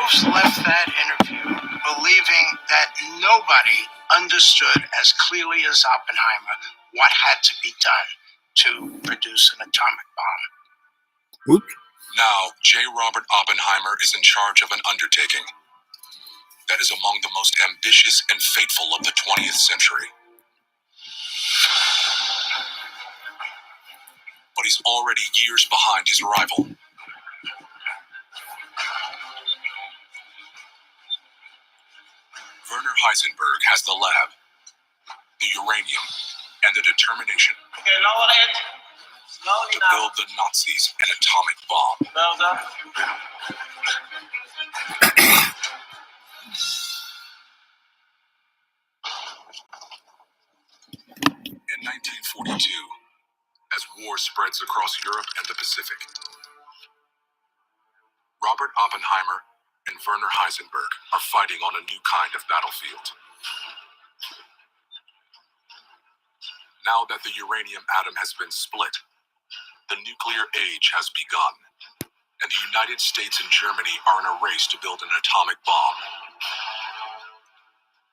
most left that interview believing that nobody understood as clearly as Oppenheimer what had to be done to produce an atomic bomb. Oops. Now, J. Robert Oppenheimer is in charge of an undertaking that is among the most ambitious and fateful of the 20th century. But he's already years behind his rival. Werner Heisenberg has the lab, the uranium, and the determination to build the Nazis an atomic bomb. In 1942, as war spreads across Europe and the Pacific, Robert Oppenheimer and Werner Heisenberg are fighting on a new kind of battlefield. Now that the uranium atom has been split, the nuclear age has begun, and the United States and Germany are in a race to build an atomic bomb.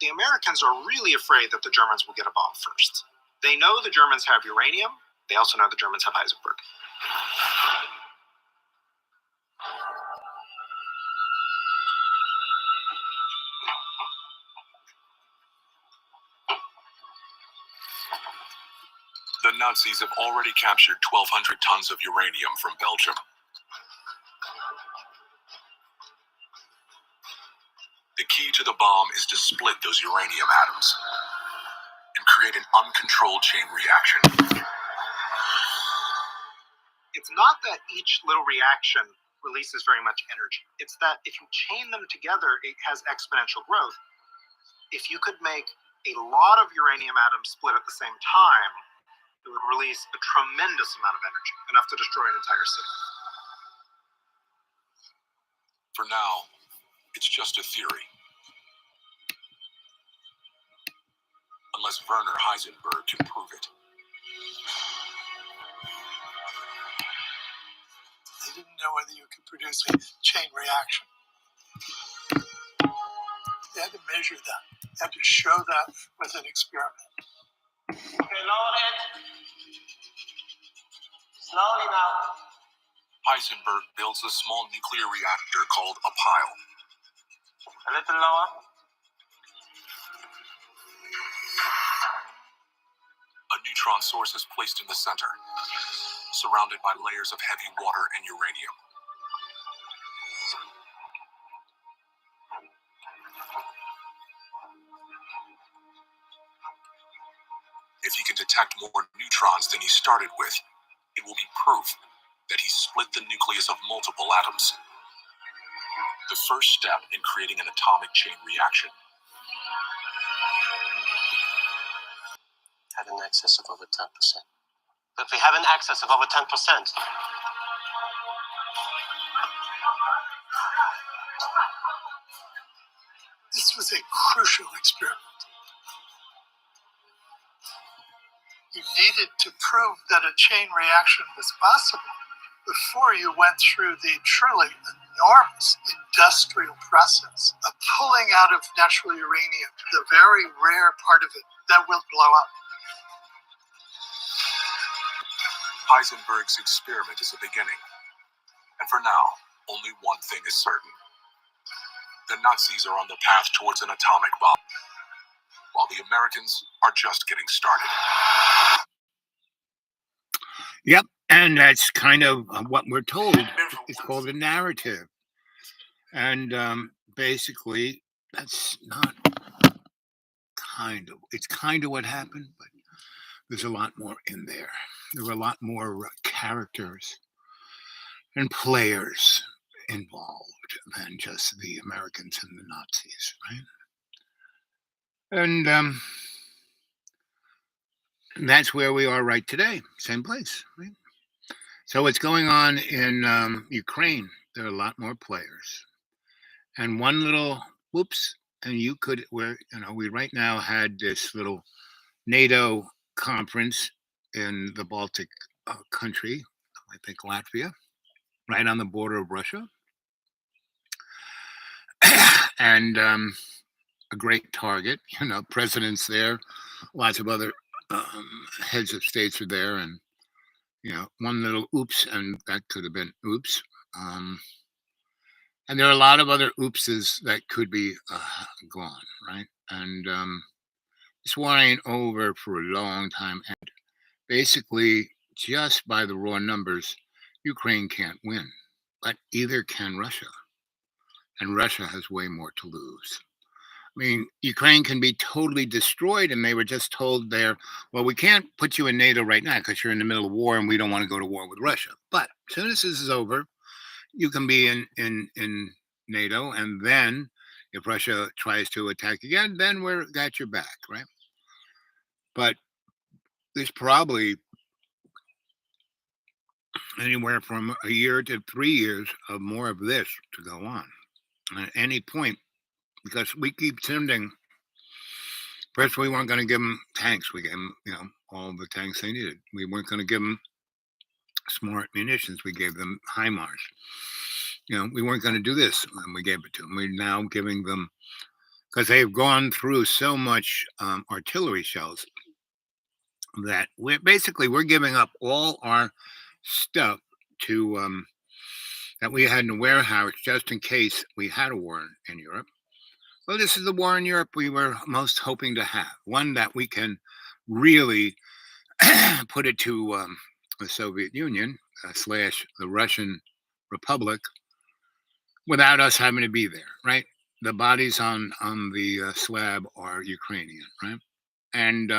The Americans are really afraid that the Germans will get a bomb first. They know the Germans have uranium. They also know the Germans have Heisenberg. The Nazis have already captured 1,200 tons of uranium from Belgium. The key to the bomb is to split those uranium atoms and create an uncontrolled chain reaction. It's not that each little reaction releases very much energy. It's that if you chain them together, it has exponential growth. If you could make a lot of uranium atoms split at the same time, it would release a tremendous amount of energy, enough to destroy an entire city. For now, it's just a theory. Unless Werner Heisenberg can prove it. They didn't know whether you could produce a chain reaction. They had to measure that. They had to show that with an experiment. Okay, lower it. Slowly now. Heisenberg builds a small nuclear reactor called a pile. A little lower. A neutron source is placed in the center, surrounded by layers of heavy water and uranium. If he can detect more neutrons than he started with, it will be proof that he split the nucleus of multiple atoms. The first step in creating an atomic chain reaction. Had an excess of over 10%. But we have an excess of over 10%. This was a crucial experiment. You needed to prove that a chain reaction was possible before you went through the truly enormous industrial process of pulling out of natural uranium the very rare part of it that will blow up. Heisenberg's experiment is a beginning. And for now, only one thing is certain. The Nazis are on the path towards an atomic bomb, while the Americans are just getting started. Yep, and that's kind of what we're told. It's called a narrative. And basically, that's not it's kind of what happened, but there's a lot more in there. There were a lot more characters and players involved than just the Americans and the Nazis, right? And that's where we are right today, same place, right? So what's going on in Ukraine, there are a lot more players. And one little whoops, and we right now had this little NATO conference in the Baltic country, I think Latvia, right on the border of Russia. and a great target. You know, presidents there, lots of other heads of states are there, and you know, one little oops, and that could have been oops. And there are a lot of other oopses that could be gone, right? And this war ain't over for a long time. And basically, just by the raw numbers, Ukraine can't win, but either can Russia. And Russia has way more to lose. I mean, Ukraine can be totally destroyed, and they were just told there, well, we can't put you in NATO right now because you're in the middle of war and we don't want to go to war with Russia. But as soon as this is over, you can be in NATO, and then if Russia tries to attack again, then we're got your back, right? But there's probably anywhere from a year to 3 years of more of this to go on at any point, because we keep sending. First, we weren't going to give them tanks. We gave them, you know, all the tanks they needed. We weren't going to give them smart munitions. We gave them HIMARS. You know, we weren't going to do this, and we gave it to them. We're now giving them, because they've gone through so much artillery shells that we're giving up all our stuff to that we had in the warehouse just in case we had a war in Europe. Well, this is the war in Europe we were most hoping to have, one that we can really put it to the Soviet Union / the Russian Republic without us having to be there, right? The bodies on the slab are Ukrainian, right? And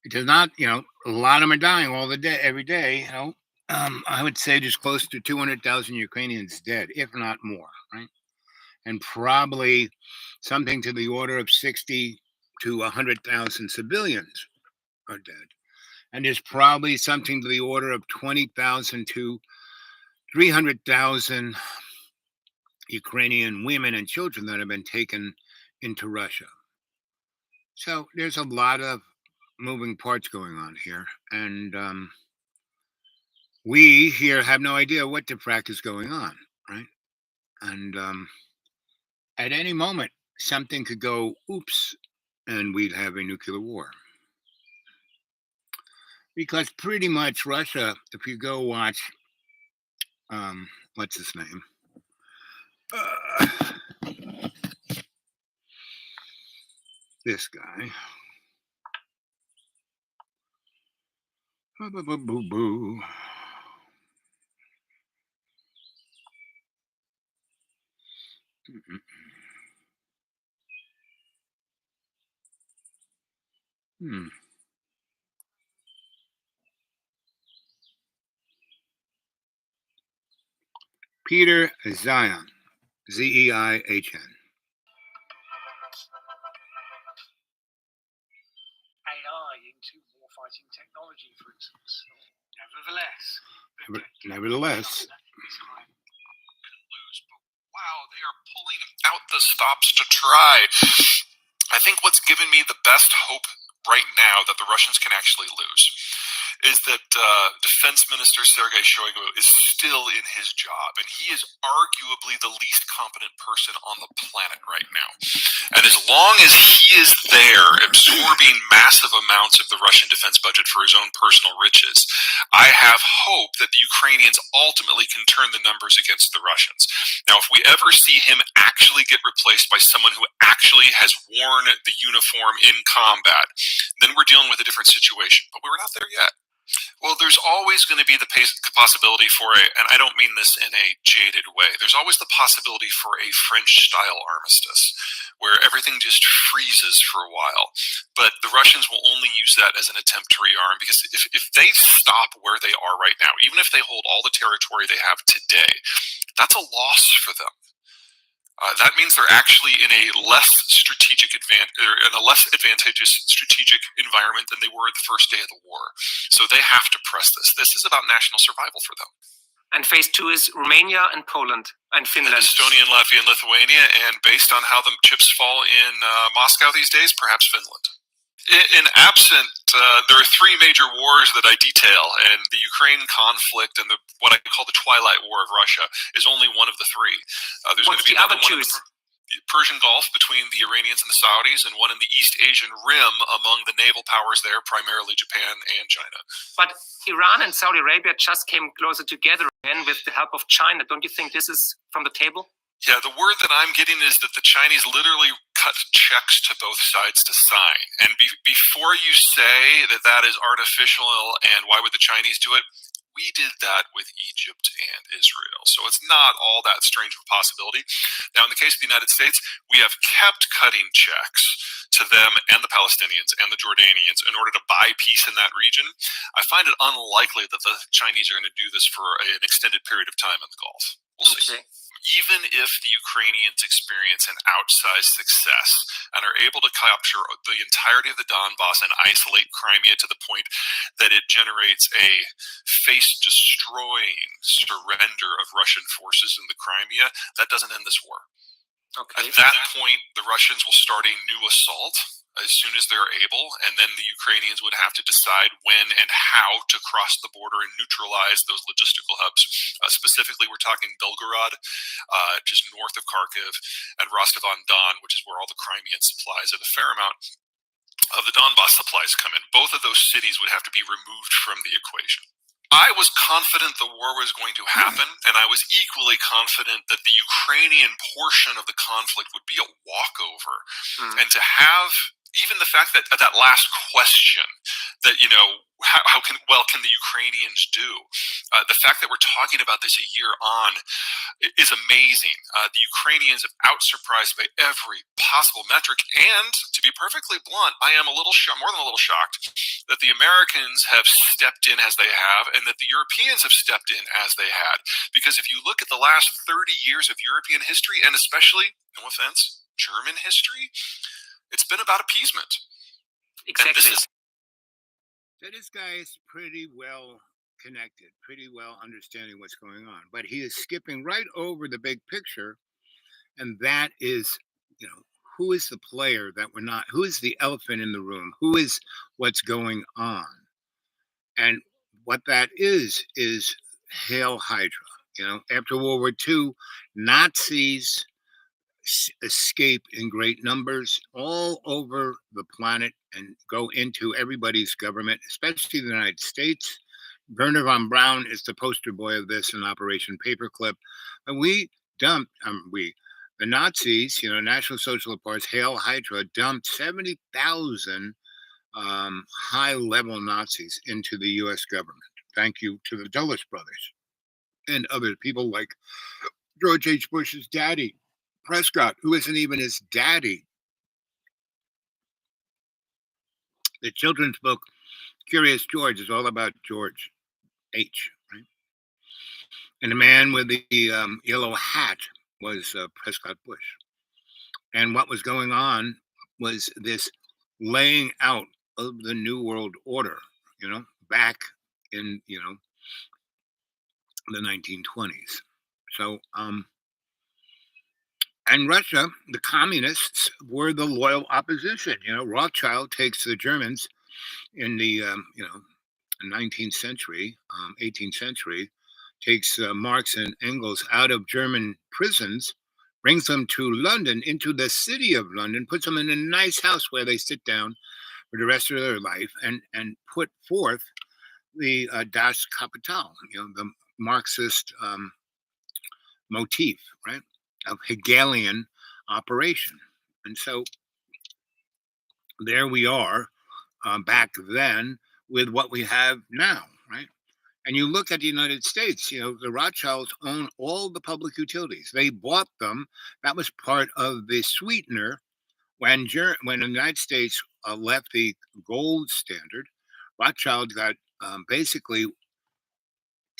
it does not, you know, a lot of them are dying every day. You know, I would say there's close to 200,000 Ukrainians dead, if not more, right? And probably something to the order of 60 to 100,000 civilians are dead. And there's probably something to the order of 20,000 to 300,000 Ukrainian women and children that have been taken into Russia. So there's a lot of moving parts going on here. And we here have no idea what the frack is going on, right? And at any moment, something could go oops, and we'd have a nuclear war. Because pretty much Russia, if you go watch, what's his name? This guy. Boo. Peter Zeihan, Zeihn. AI into warfighting technology, for instance. Nevertheless, Lose, but wow, they are pulling out the stops to try. I think what's given me the best hope right now that the Russians can actually lose is that Defense Minister Sergei Shoigu is still in his job, and he is arguably the least competent person on the planet right now. And as long as he is there absorbing massive amounts of the Russian defense budget for his own personal riches, I have hope that the Ukrainians ultimately can turn the numbers against the Russians. Now, if we ever see him actually get replaced by someone who actually has worn the uniform in combat, then we're dealing with a different situation. But we're not there yet. Well, there's always going to be the possibility for and I don't mean this in a jaded way, there's always the possibility for a French-style armistice, where everything just freezes for a while. But the Russians will only use that as an attempt to rearm, because if they stop where they are right now, even if they hold all the territory they have today, that's a loss for them. That means they're actually in a less advantageous strategic environment than they were at the first day of the war. So they have to press this. This is about national survival for them. And phase 2 is Romania and Poland and Finland. And Estonia and Latvia and Lithuania, and based on how the chips fall in Moscow these days, perhaps Finland. In absent, there are 3 major wars that I detail, and the Ukraine conflict and what I call the Twilight War of Russia is only one of the 3. What's the other 2? Persian Gulf between the Iranians and the Saudis, and one in the East Asian Rim among the naval powers there, primarily Japan and China. But Iran and Saudi Arabia just came closer together again with the help of China. Don't you think this is from the table? Yeah, the word that I'm getting is that the Chinese literally cut checks to both sides to sign. And before you say that that is artificial and why would the Chinese do it, we did that with Egypt and Israel. So it's not all that strange of a possibility. Now, in the case of the United States, we have kept cutting checks to them and the Palestinians and the Jordanians in order to buy peace in that region. I find it unlikely that the Chinese are going to do this for an extended period of time in the Gulf. We'll see. Even if the Ukrainians experience an outsized success and are able to capture the entirety of the Donbass and isolate Crimea to the point that it generates a face-destroying surrender of Russian forces in the Crimea, that doesn't end this war. Okay. At that point, the Russians will start a new assault as soon as they're able, and then the Ukrainians would have to decide when and how to cross the border and neutralize those logistical hubs. Specifically, we're talking Belgorod, just north of Kharkiv, and Rostov-on-Don, which is where all the Crimean supplies and a fair amount of the Donbass supplies come in. Both of those cities would have to be removed from the equation. I was confident the war was going to happen, and I was equally confident that the Ukrainian portion of the conflict would be a walkover. And to have even the fact that that last question that, how can the Ukrainians do? The fact that we're talking about this a year on is amazing. The Ukrainians have out-surprised by every possible metric, and to be perfectly blunt, I am more than a little shocked that the Americans have stepped in as they have, and that the Europeans have stepped in as they had. Because if you look at the last 30 years of European history, and especially, no offense, German history, it's been about appeasement. Exactly. So this guy is pretty well connected, pretty well understanding what's going on, but he is skipping right over the big picture, and that is, who is the player that we're not? Who is the elephant in the room? Who is what's going on? And what that is Hail Hydra. After World War II, Nazis escape in great numbers all over the planet and go into everybody's government, especially the United States. Werner von Braun is the poster boy of this in Operation Paperclip. And the Nazis, National Socialist Party, Hail Hydra, dumped 70,000 high-level Nazis into the U.S. government. Thank you to the Dulles brothers and other people like George H. Bush's daddy, Prescott, who isn't even his daddy. The children's book, Curious George, is all about George H., right? And the man with the yellow hat was Prescott Bush. And what was going on was this laying out of the New World Order, back in, the 1920s. So, and Russia, the communists were the loyal opposition. Rothschild takes the Germans in the 19th century, 18th century, takes Marx and Engels out of German prisons, brings them to London, into the city of London, puts them in a nice house where they sit down for the rest of their life and put forth the Das Kapital, the Marxist motif, right, of Hegelian operation. And so there we are back then with what we have now, right? And you look at the United States, the Rothschilds own all the public utilities. They bought them. That was part of the sweetener when the United States left the gold standard. Rothschild got basically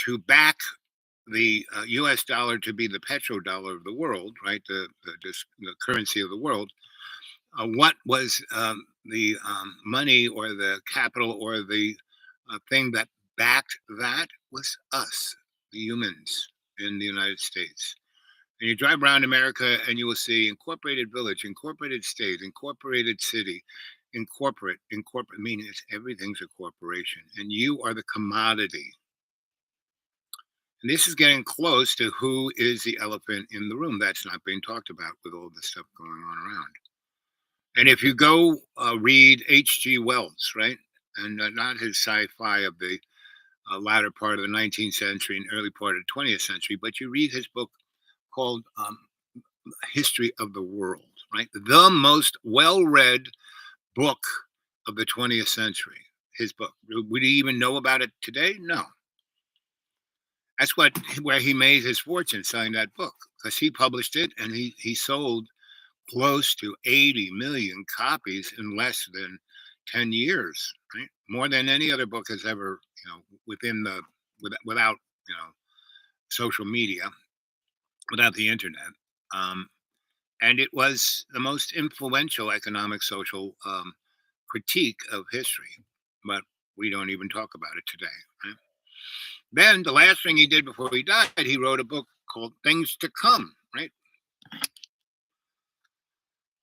to back the U.S. dollar to be the petrodollar of the world, right? The currency of the world. What was the money or the capital or the thing that backed that was us, the humans in the United States. And you drive around America and you will see incorporated village, incorporated state, incorporated city, incorporate, meaning everything's a corporation. And you are the commodity. And this is getting close to who is the elephant in the room. That's not being talked about with all this stuff going on around. And if you go read H.G. Wells, right, and not his sci-fi of the latter part of the 19th century and early part of the 20th century, but you read his book called History of the World, right? The most well-read book of the 20th century, his book. Would he even know about it today? No. That's where he made his fortune, selling that book, because he published it and he sold close to 80 million copies in less than 10 years, right? More than any other book has ever, within the without, social media, without the internet. Um, and it was the most influential economic social critique of history, but we don't even talk about it today, right? Then the last thing he did before he died, he wrote a book called Things to Come, right?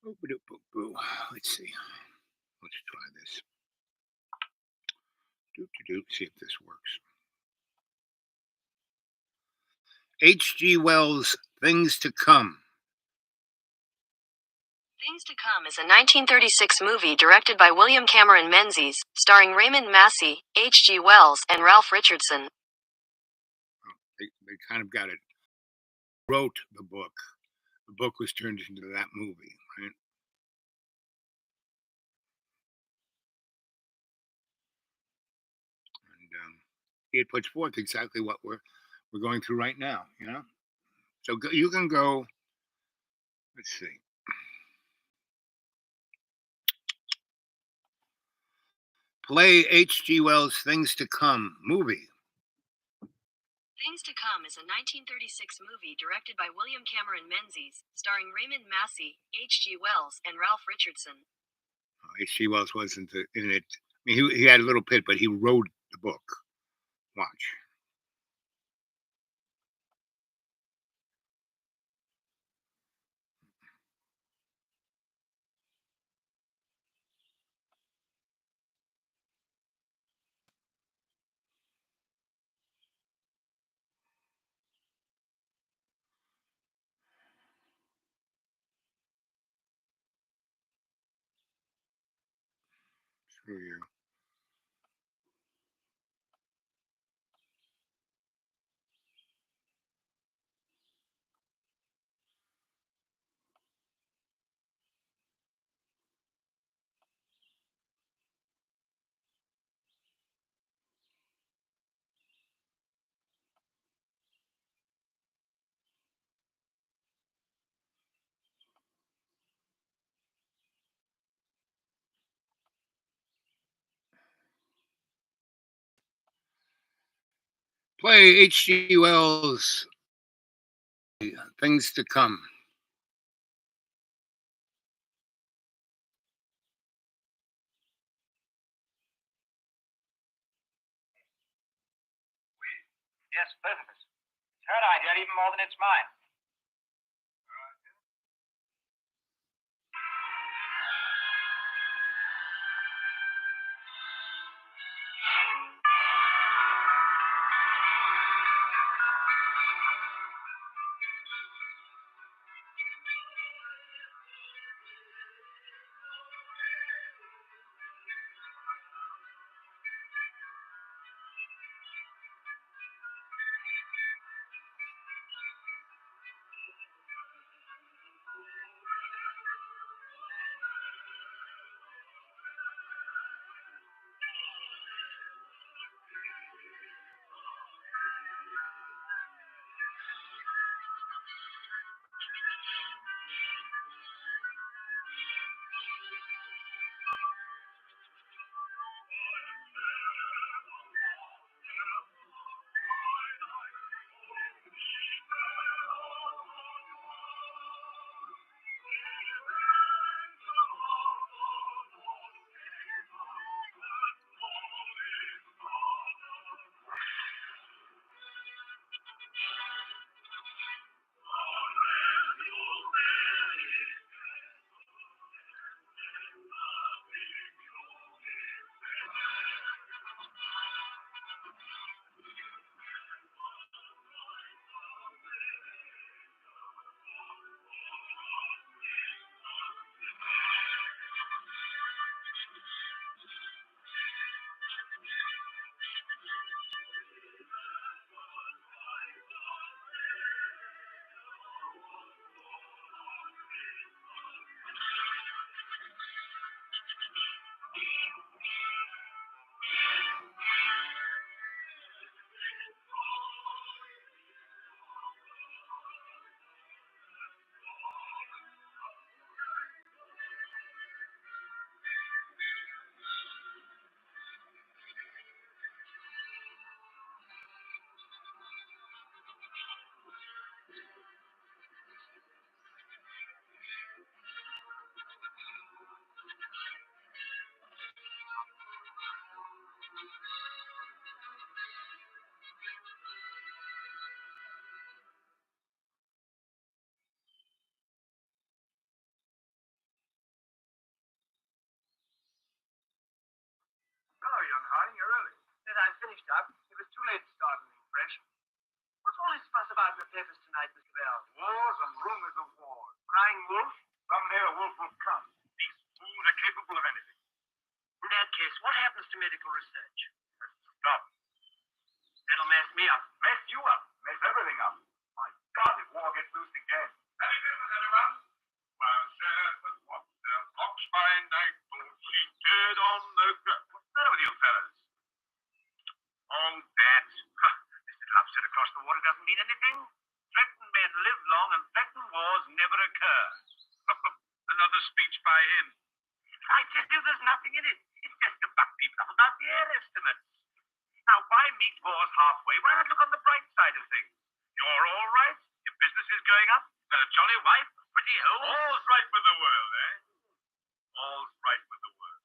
Let's see. Let's try this. See if this works. H.G. Wells' Things to Come. Things to Come is a 1936 movie directed by William Cameron Menzies, starring Raymond Massey, H.G. Wells, and Ralph Richardson. They kind of got it. Wrote the book. The book was turned into that movie, right? And it puts forth exactly what we're going through right now, So you can go. Let's see. Play H.G. Wells' Things to Come movie. Things to Come is a 1936 movie directed by William Cameron Menzies, starring Raymond Massey, H.G. Wells, and Ralph Richardson. H.G. Wells wasn't in it. I mean, he had a little bit, but he wrote the book. Watch. Screw you. Play H.G. Wells' Things to Come. Yes, both of us. It's her idea even more than it's mine. Harding, you're early. Yes, I'm finished up. It was too late to start anything fresh. What's all this fuss about in the papers tonight, Mr. Bell? Wars and rumors of wars. Crying wolf? Someday a wolf will come. These fools are capable of anything. In that case, what happens to medical research? Stop. That'll mess me up. Mess you up. Mess everything up. My God, if war gets loose again. Any business, anyone? Well, Shepherd, what the fox by night, seated on the ground. What's the matter with you fellas? Oh, that. This little upset across the water doesn't mean anything. Threatened men live long and threatened wars never occur. Another speech by him. I tell you, there's nothing in it. It's just to buck people up about the air estimates. Now, why meet wars halfway? Why not look on the bright side of things? You're all right? Your business is going up? Got a jolly wife, a pretty home. All's right with the world, eh? All's right with the world.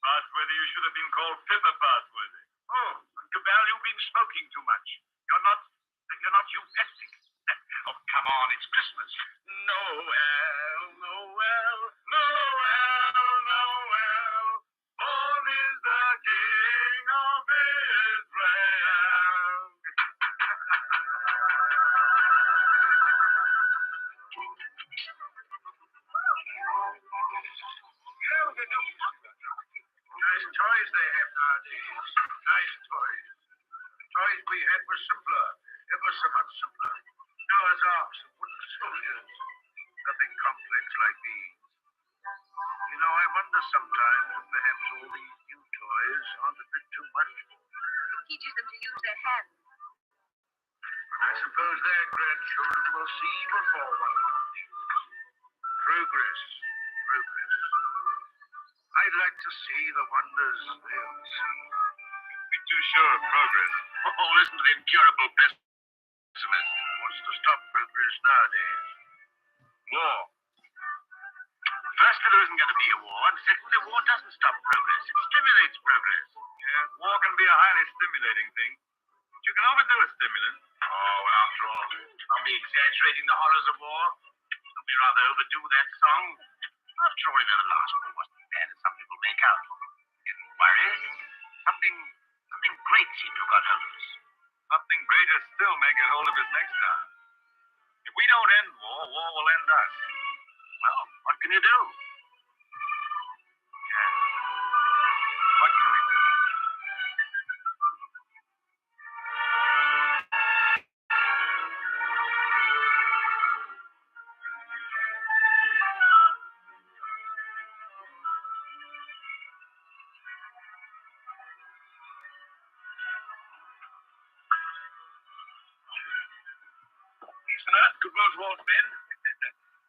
Fastworthy, you should have been called Pippa Fastworthy. Oh, and Cabell, you've been smoking too much. You're not eupeptic. Oh, come on, it's Christmas. Noel, Noel. Born is the King of Israel. Nice toys they have nowadays. Nice toys. The toys we had were simpler. Ever so much simpler. Noah's arks and wooden soldiers. Nothing complex like these. You know, I wonder sometimes if perhaps all these new toys aren't a bit too much for them. It teaches them to use their hands. I suppose their grandchildren will see before one of these. Progress. I'd like to see the wonders they'll see. Don't be too sure of progress. Oh, listen to the incurable pessimist. Wants to stop progress nowadays. War. First, there isn't going to be a war, and secondly, war doesn't stop progress. It stimulates progress. Yeah, war can be a highly stimulating thing. But you can overdo a stimulant. Oh, well, after all, I'll be exaggerating the horrors of war. Don't we rather overdo that song? After all, the last war wasn't as bad as some people make out. Didn't worry. Something great seemed to have got hold of us. Something greater still may get hold of us next time. If we don't end war, war will end us. Well, what can you do? Yeah. What can we do? Peace and earth, good will towards men.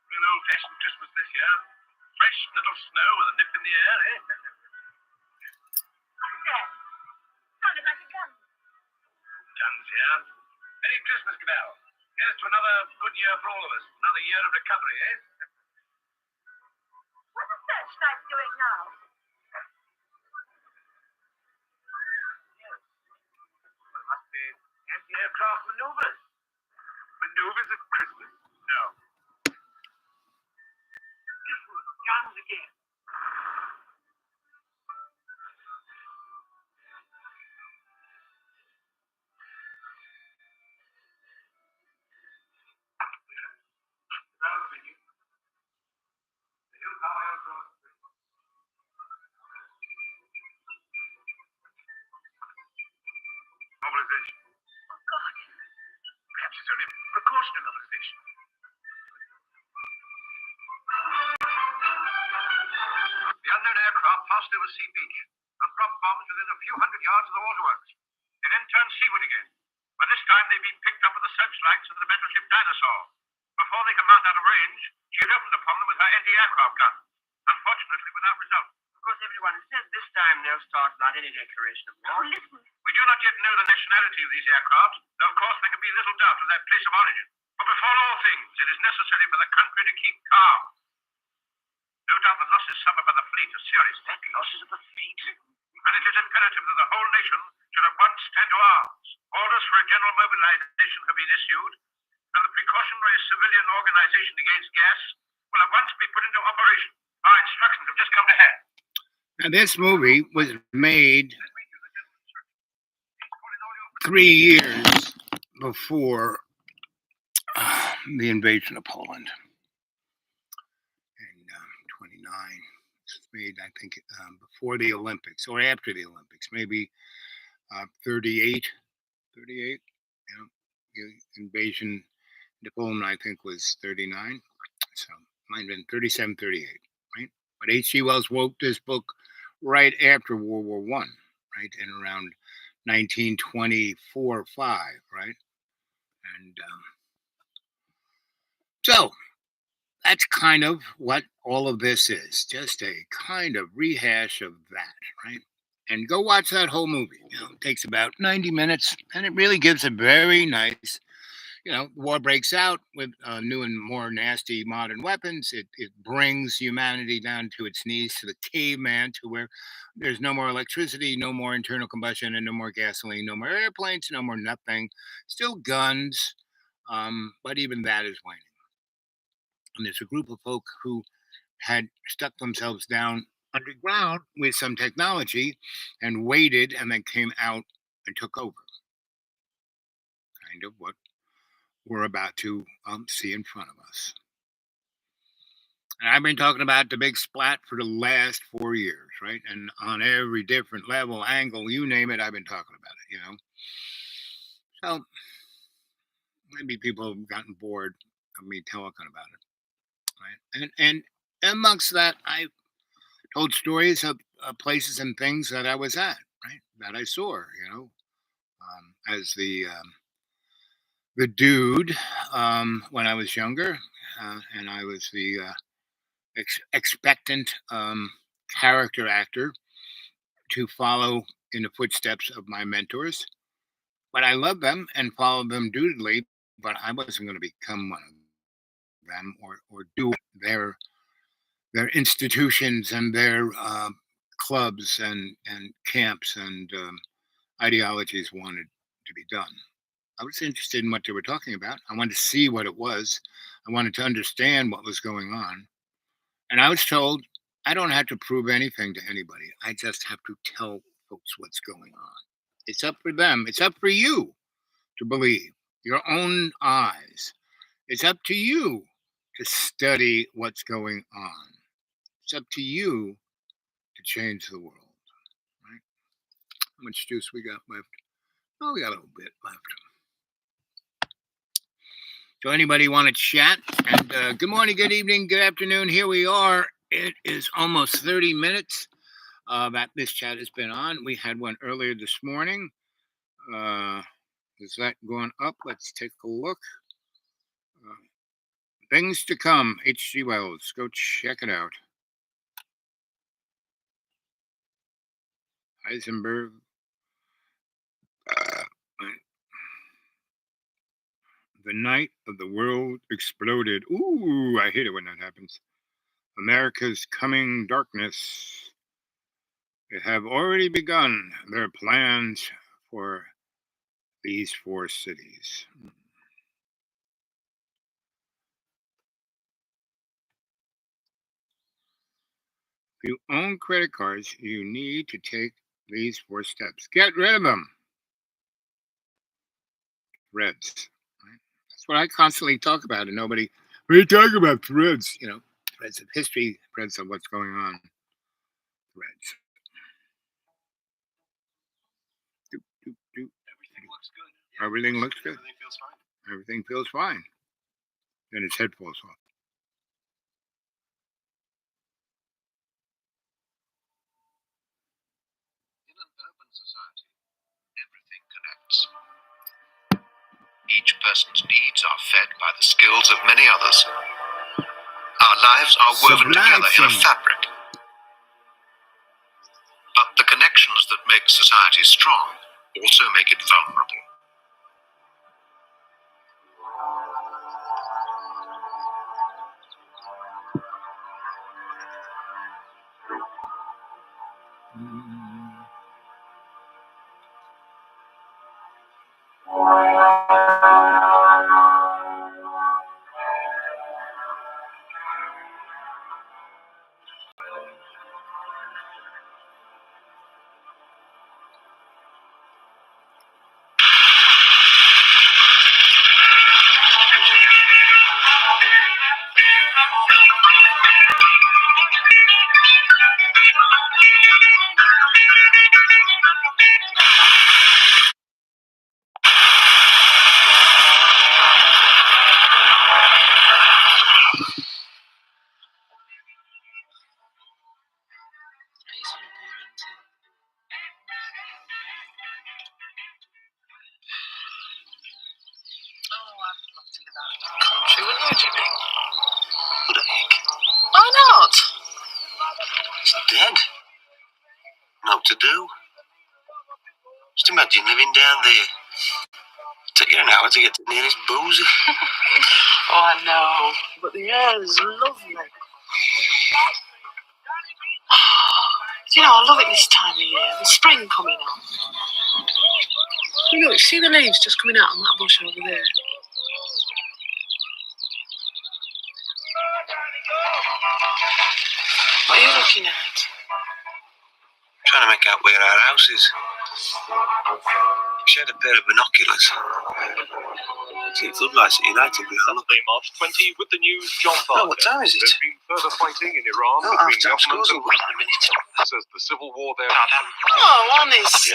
Real old-fashioned Christmas this year. Fresh little snow with a nip in the air, eh? What's that? Sounded like a gun. Guns here. Merry Christmas, Cabell. Here's to another good year for all of us. Another year of recovery, eh? What's the searchlight doing now? Yes. Well, it must be anti-aircraft maneuvers. Maneuvers at Christmas? No. Listen, guns again. Mobilization. Oh, God. Perhaps it's only precautionary mobilization. The unknown aircraft passed over Sea Beach and dropped bombs within a few hundred yards of the waterworks. They then turned seaward again. By this time, they'd been picked up with the searchlights of the battleship Dinosaur. Before they could mount out of range, she had opened upon them with her anti-aircraft gun. Unfortunately, without result. Of course, everyone says this time they'll start without any declaration of war. Oh, listen. We do not yet know the nationality of these aircraft, though of course there can be little doubt of their place of origin. But before all things, it is necessary for the country to keep calm. No doubt the losses suffered by the fleet are serious. That losses of the fleet? And it is imperative that the whole nation should at once stand to arms. Orders for a general mobilization have been issued, and the precautionary civilian organization against gas will at once be put into operation. Our instructions have just come to hand. Now, this movie was made 3 years before the invasion of Poland in 29. It's made, I think, before the Olympics or after the Olympics, maybe 38. 38. You know, the invasion to Poland, I think, was 39. So might have been 37, 38, right? But H.G. Wells wrote this book right after World War One, right? In around 1924, 5, right? And so that's kind of what all of this is, just a kind of rehash of that, right? And go watch that whole movie. It takes about 90 minutes, and it really gives a very nice, war breaks out with new and more nasty modern weapons. It brings humanity down to its knees, to the caveman, to where there's no more electricity, no more internal combustion, and no more gasoline, no more airplanes, no more nothing. Still guns, but even that is waning. And there's a group of folk who had stuck themselves down underground with some technology and waited and then came out and took over. Kind of what we're about to see in front of us. And I've been talking about the big splat for the last 4 years, right? And on every different level, angle, you name it, I've been talking about it, So maybe people have gotten bored of me talking about it, right? And amongst that, I told stories of places and things that I was at, right? That I saw, as the dude when I was younger, and I was the expectant character actor to follow in the footsteps of my mentors. But I loved them and followed them dutifully, but I wasn't going to become one of them or do their institutions and their clubs and camps and ideologies wanted to be done. I was interested in what they were talking about. I wanted to see what it was. I wanted to understand what was going on. And I was told I don't have to prove anything to anybody. I just have to tell folks what's going on. It's up for them. It's up for you to believe your own eyes. It's up to you to study what's going on. It's up to you to change the world. Right? How much juice we got left? Oh, we got a little bit left. So anybody want to chat? And good morning, good evening, good afternoon. Here we are. It is almost 30 minutes that this chat has been on. We had one earlier this morning. Is that going up? Let's take a look. Things to come. H.G. Wells. Go check it out. Heisenberg. The night of the world exploded. Ooh, I hate it when that happens. America's coming darkness. They have already begun their plans for these 4 cities. If you own credit cards, you need to take these 4 steps. Get rid of them. Threads. Right? That's what I constantly talk about, and nobody. What are you talking about? Threads. Threads of history, threads of what's going on. Threads. Doop, doop, doop. Everything looks good. Everything looks good. Everything feels fine. Everything feels fine. Then his head falls off. In an urban society, everything connects. Each person's needs are fed by the skills of many others. Our lives are woven together in a fabric. But the connections that make society strong also make it vulnerable. what to do. Just imagine living down there. Take you an hour to get to the nearest boozer. Oh, I know. But the air is lovely. You know, I love it this time of year. The spring coming on. You look, see the leaves just coming out on that bush over there? What are you looking at? Trying to make out where our house is. She had a pair of binoculars. See floodlights at United. Saturday, March 20, with the news, John Barker. Oh, what time is it? There's been further fighting in Iran between government and says the civil war there. Oh, honestly.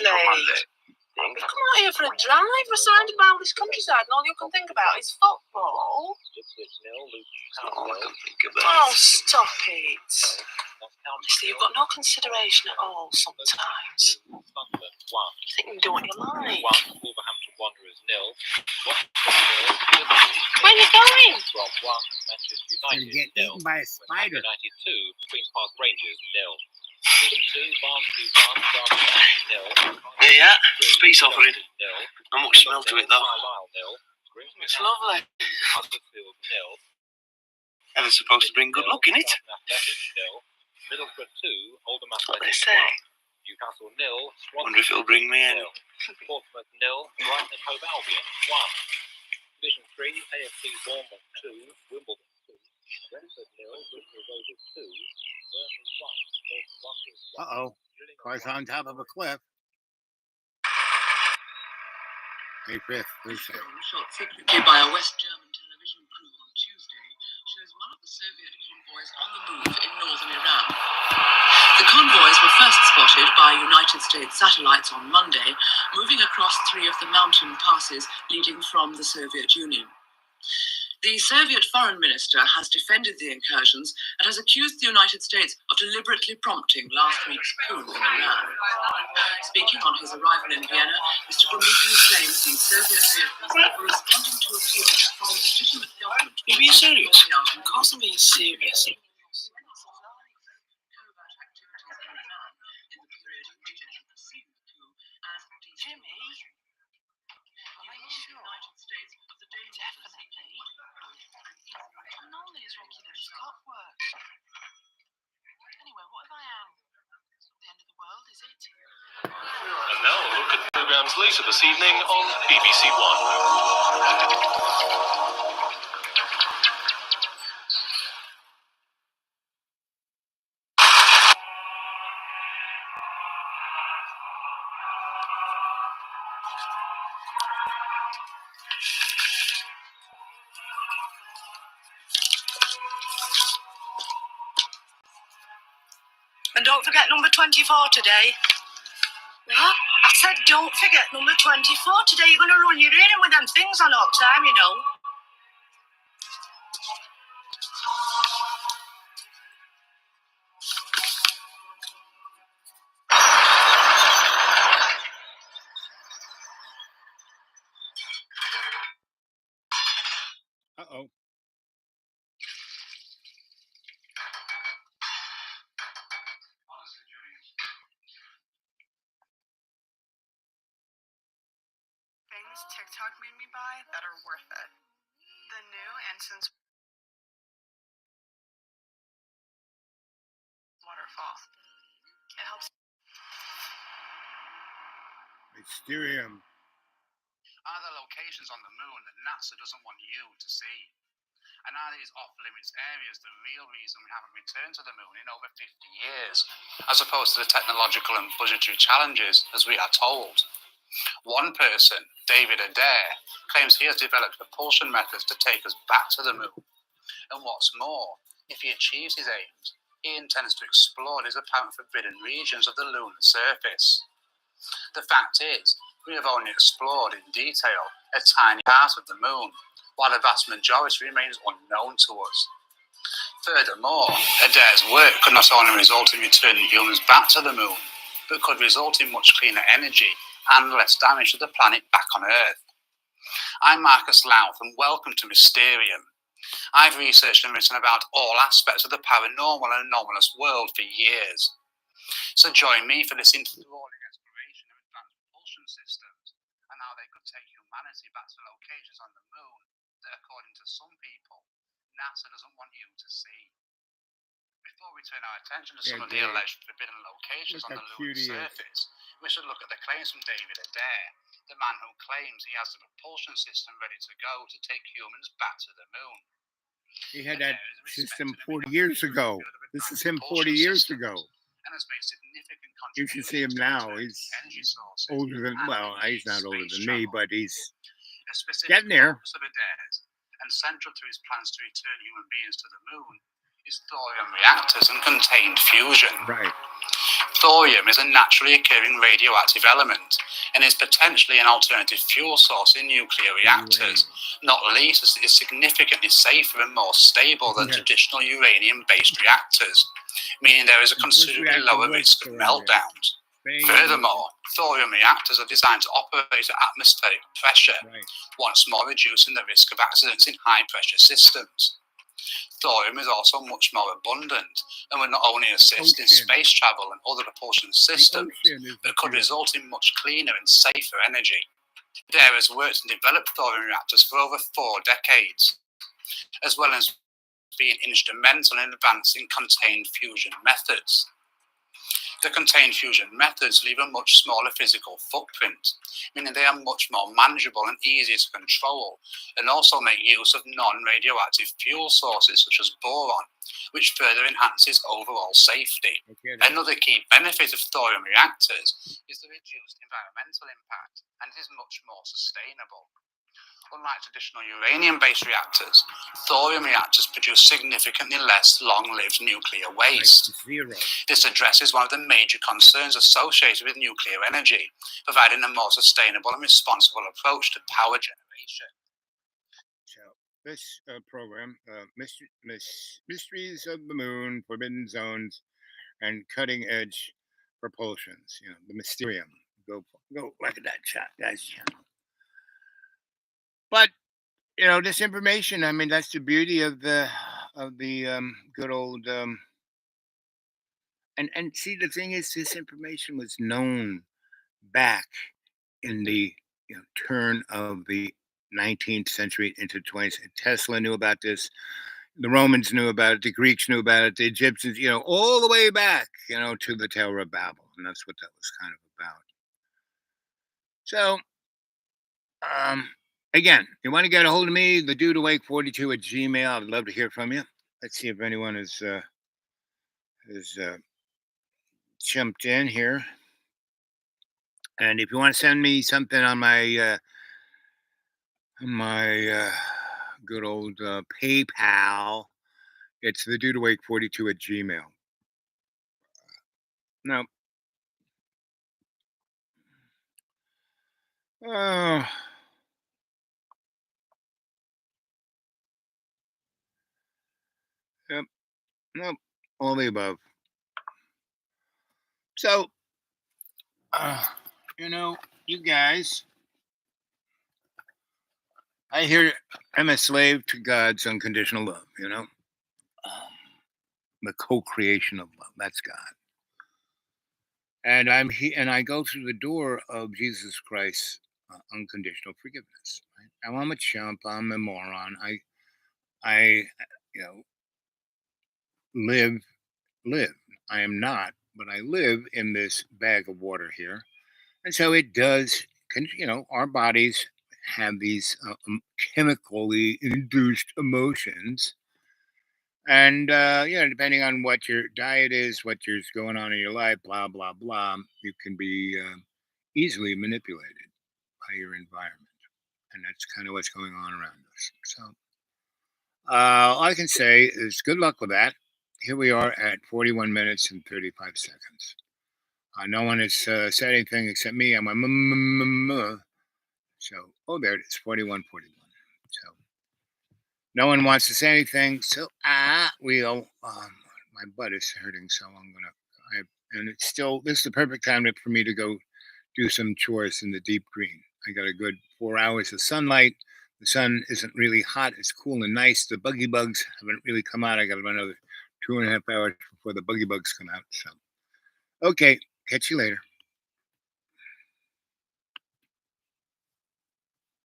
Come out here for a drive. We're surrounded by all this countryside, and all you can think about is football. All I can think about. Oh, stop it. Honestly, you've got no consideration at all sometimes. You think you can do what you like. Wolverhampton Wanderers 0. Where are you going? And get eaten by a spider. 92, Queen's Park Rangers 0. There you are. Peace offering. Not much smell to it though. It's lovely. And it's supposed to bring good luck, innit? Middlesbrough 2, Oldham That's what they Athletic say. 1. Newcastle 0. Wonder if it'll bring me in. Portsmouth 0. Brighton and Hove Albion 1. Division 3, AFC Bournemouth 2. Wimbledon 2. Brentford 0. Bristol Rovers 2. Burnley 1. Uh-oh. Car's on top of a cliff. May 5th, Thursday. Shot secretly by a West German television crew on Tuesday shows one of the Soviet convoys on the move in northern Iran. The convoys were first spotted by United States satellites on Monday, moving across 3 of the mountain passes leading from the Soviet Union. The Soviet foreign minister has defended the incursions and has accused the United States of deliberately prompting last week's coup in Iran. Speaking on his arrival in Vienna, Mr. Gromyko claims the Soviet vehicles were responding to appeals from the legitimate government. Are you being serious? Of course I'm being serious. Jimmy? Are you sure? Definitely. I'm only as regular as clockwork. Anyway, what if I am? It's not the end of the world, is it? And now a look at programmes later this evening on BBC One. And don't forget number 24 today. What? I said don't forget number 24 today. You're going to run your ear in with them things on all time, you know. Uh-oh. Things TikTok made me buy that are worth it. The new Incense waterfall. It helps. Mysterium. Are there locations on the moon that NASA doesn't want you to see? And are these off-limits areas the real reason we haven't returned to the moon in over 50 years, as opposed to the technological and budgetary challenges, as we are told? One person, David Adair, claims he has developed propulsion methods to take us back to the moon. And what's more, if he achieves his aims, he intends to explore his apparent forbidden regions of the lunar surface. The fact is, we have only explored in detail a tiny part of the moon, while the vast majority remains unknown to us. Furthermore, Adair's work could not only result in returning humans back to the moon, but could result in much cleaner energy and less damage to the planet back on Earth. I'm Marcus Louth and welcome to Mysterium. I've researched and written about all aspects of the paranormal and anomalous world for years. So join me for this enthralling exploration of advanced propulsion systems and how they could take humanity back to locations on the moon that, according to some people, NASA doesn't want you to see. Before we turn our attention to some of the alleged forbidden locations on the lunar surface, we should look at the claims from David Adair, the man who claims he has the propulsion system ready to go to take humans back to the moon. He had that system 40 years ago. This is him 40 years ago. And has made significant You should see him now. He's older than, well, he's not older than me, but he's getting there. And central to his plans to return human beings to the moon is thorium reactors and contained fusion. Right. Thorium is a naturally occurring radioactive element and is potentially an alternative fuel source in nuclear reactors, not least as it is significantly safer and more stable than traditional uranium-based reactors, meaning there is a considerably lower risk of meltdowns. Furthermore, thorium reactors are designed to operate at atmospheric pressure, once more reducing the risk of accidents in high-pressure systems. Thorium is also much more abundant and would not only assist in space travel and other propulsion systems, but could result in much cleaner and safer energy. There has worked and developed thorium reactors for over 4 decades, as well as being instrumental in advancing contained fusion methods. The contained fusion methods leave a much smaller physical footprint, meaning they are much more manageable and easier to control, and also make use of non-radioactive fuel sources such as boron, which further enhances overall safety. Another key benefit of thorium reactors is the reduced environmental impact, and it is much more sustainable. Unlike traditional uranium-based reactors, thorium reactors produce significantly less long-lived nuclear waste. This addresses one of the major concerns associated with nuclear energy, providing a more sustainable and responsible approach to power generation. So this program, Mysteries of the Moon, Forbidden Zones, and Cutting-Edge Propulsions, the Mysterium. Go look at that shot, guys. But this information, I mean, that's the beauty of the good old and see, the thing is, this information was known back in the turn of the 19th century into 20th. Tesla knew about this. The Romans knew about it. The Greeks knew about it. The Egyptians, all the way back, to the Tower of Babel, and that's what that was kind of about. So, again, you want to get a hold of me, the dude awake 42 at Gmail. I'd love to hear from you. Let's see if anyone has jumped in here. And if you want to send me something on my good old PayPal, it's the dude awake 42 at Gmail. No. Yep. Nope. All the above. So, you guys, I hear I'm a slave to God's unconditional love, the co-creation of love. That's God. And I go through the door of Jesus Christ's unconditional forgiveness. Right? Now, I'm a chump. I'm a moron. I live. I am not, but I live in this bag of water here. And so it does, our bodies have these chemically induced emotions. And, depending on what your diet is, what's going on in your life, blah, blah, blah, you can be easily manipulated by your environment. And that's kind of what's going on around us. So all I can say is good luck with that. Here we are at 41 minutes and 35 seconds. No one has said anything except me. I'm a so, there it is, 41. So, no one wants to say anything. So, I will. My butt is hurting, so and it's still, this is the perfect time for me to go do some chores in the deep green. I got a good 4 hours of sunlight. The sun isn't really hot. It's cool and nice. The buggy bugs haven't really come out. I got about another 2.5 hours before the buggy bugs come out. So, Okay, catch you later.